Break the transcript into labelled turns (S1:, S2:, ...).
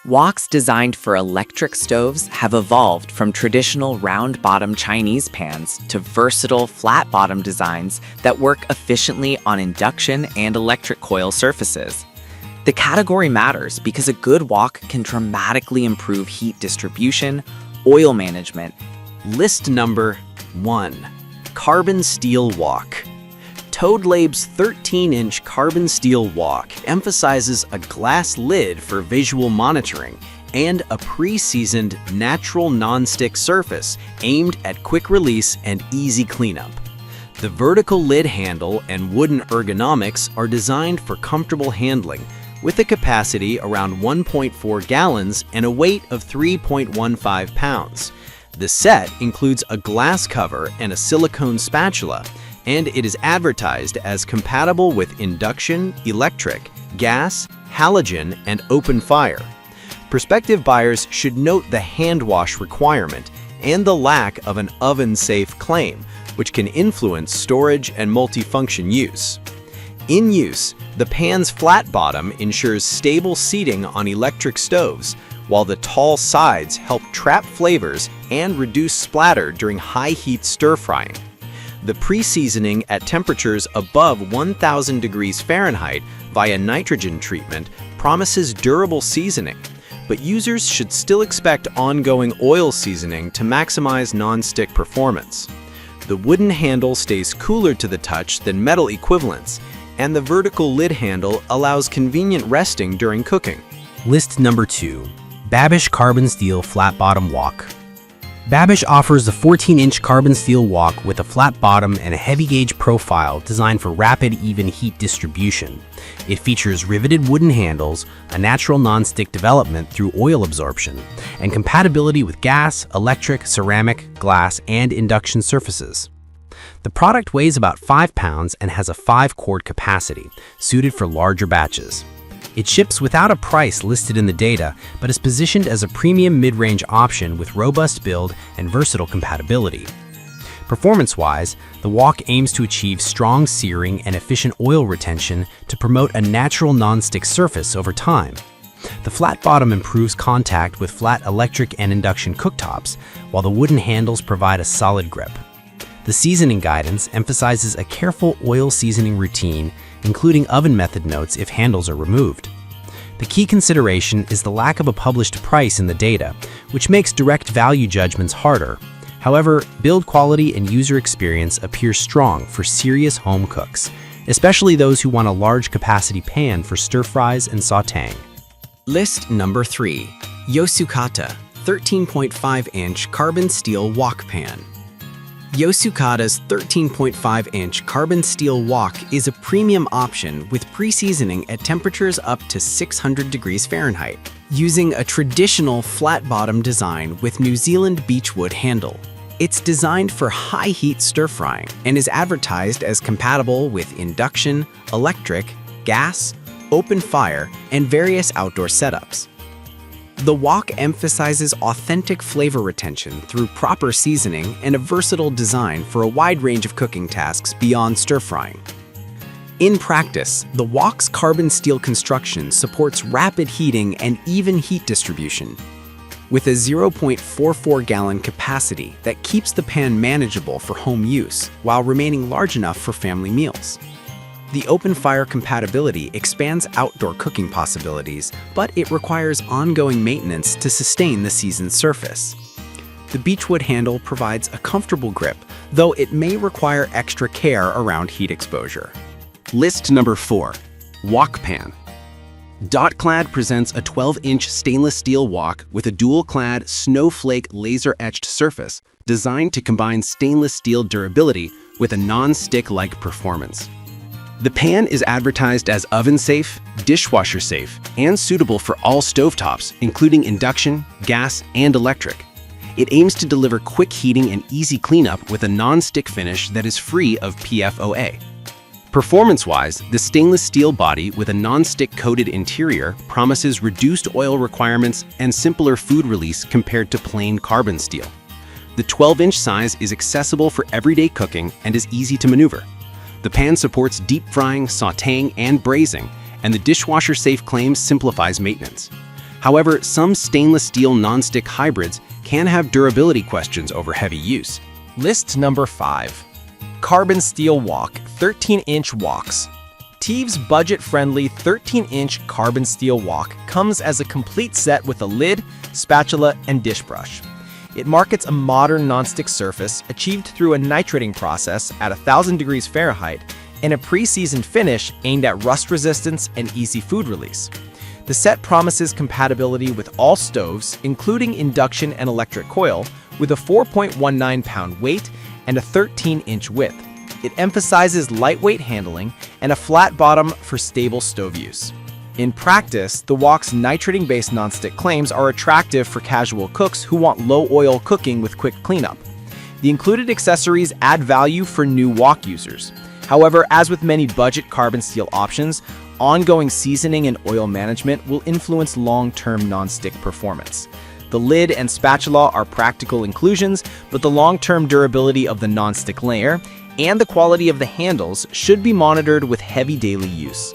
S1: Woks designed for electric stoves have evolved from traditional round-bottom Chinese pans to versatile flat-bottom designs that work efficiently on induction and electric coil surfaces. The category matters because a good wok can dramatically improve heat distribution, oil management.
S2: List number 1. Carbon steel wok. Toadlabe's 13-inch carbon steel wok emphasizes a glass lid for visual monitoring and a pre-seasoned natural non-stick surface aimed at quick release and easy cleanup. The vertical lid handle and wooden ergonomics are designed for comfortable handling, with a capacity around 1.4 gallons and a weight of 3.15 pounds. The set includes a glass cover and a silicone spatula, and it is advertised as compatible with induction, electric, gas, halogen, and open fire. Prospective buyers should note the hand wash requirement and the lack of an oven-safe claim, which can influence storage and multifunction use. In use, the pan's flat bottom ensures stable seating on electric stoves, while the tall sides help trap flavors and reduce splatter during high-heat stir-frying. The pre-seasoning at temperatures above 1,000 degrees Fahrenheit via nitrogen treatment promises durable seasoning, but users should still expect ongoing oil seasoning to maximize non-stick performance. The wooden handle stays cooler to the touch than metal equivalents, and the vertical lid handle allows convenient resting during cooking.
S3: List number 2. Babish Carbon Steel Flat Bottom Wok. Babish offers a 14-inch carbon steel wok with a flat bottom and a heavy-gauge profile designed for rapid, even heat distribution. It features riveted wooden handles, a natural non-stick development through oil absorption, and compatibility with gas, electric, ceramic, glass, and induction surfaces. The product weighs about 5 pounds and has a 5-quart capacity, suited for larger batches. It ships without a price listed in the data, but is positioned as a premium mid-range option with robust build and versatile compatibility. Performance-wise, the wok aims to achieve strong searing and efficient oil retention to promote a natural non-stick surface over time. The flat bottom improves contact with flat electric and induction cooktops, while the wooden handles provide a solid grip. The seasoning guidance emphasizes a careful oil seasoning routine, including oven method notes if handles are removed. The key consideration is the lack of a published price in the data, which makes direct value judgments harder. However, build quality and user experience appear strong for serious home cooks, especially those who want a large capacity pan for stir-fries and sautéing.
S2: List number 3. Yosukata 13.5-inch carbon steel wok pan. Yosukata's 13.5-inch carbon steel wok is a premium option with pre-seasoning at temperatures up to 600 degrees Fahrenheit, using a traditional flat-bottom design with New Zealand beechwood handle. It's designed for high-heat stir-frying and is advertised as compatible with induction, electric, gas, open fire, and various outdoor setups. The wok emphasizes authentic flavor retention through proper seasoning and a versatile design for a wide range of cooking tasks beyond stir-frying. In practice, the wok's carbon steel construction supports rapid heating and even heat distribution, with a 0.44-gallon capacity that keeps the pan manageable for home use while remaining large enough for family meals. The open fire compatibility expands outdoor cooking possibilities, but it requires ongoing maintenance to sustain the seasoned surface. The beechwood handle provides a comfortable grip, though it may require extra care around heat exposure.
S4: List number 4. Wok pan. Dotclad presents a 12-inch stainless steel wok with a dual-clad snowflake laser-etched surface designed to combine stainless steel durability with a non-stick-like performance. The pan is advertised as oven-safe, dishwasher-safe, and suitable for all stovetops, including induction, gas, and electric. It aims to deliver quick heating and easy cleanup with a non-stick finish that is free of PFOA. Performance-wise, the stainless steel body with a non-stick coated interior promises reduced oil requirements and simpler food release compared to plain carbon steel. The 12-inch size is accessible for everyday cooking and is easy to maneuver. The pan supports deep frying, sautéing, and braising, and the dishwasher-safe claim simplifies maintenance. However, some stainless steel nonstick hybrids can have durability questions over heavy use.
S5: List number 5. Carbon steel wok, 13-inch woks. TEV's budget-friendly 13-inch carbon steel wok comes as a complete set with a lid, spatula, and dish brush. It markets a modern nonstick surface achieved through a nitrating process at 1,000 degrees Fahrenheit and a pre-seasoned finish aimed at rust resistance and easy food release. The set promises compatibility with all stoves, including induction and electric coil, with a 4.19-pound weight and a 13-inch width. It emphasizes lightweight handling and a flat bottom for stable stove use. In practice, the wok's nitrating-based nonstick claims are attractive for casual cooks who want low-oil cooking with quick cleanup. The included accessories add value for new wok users. However, as with many budget carbon steel options, ongoing seasoning and oil management will influence long-term nonstick performance. The lid and spatula are practical inclusions, but the long-term durability of the nonstick layer and the quality of the handles should be monitored with heavy daily use.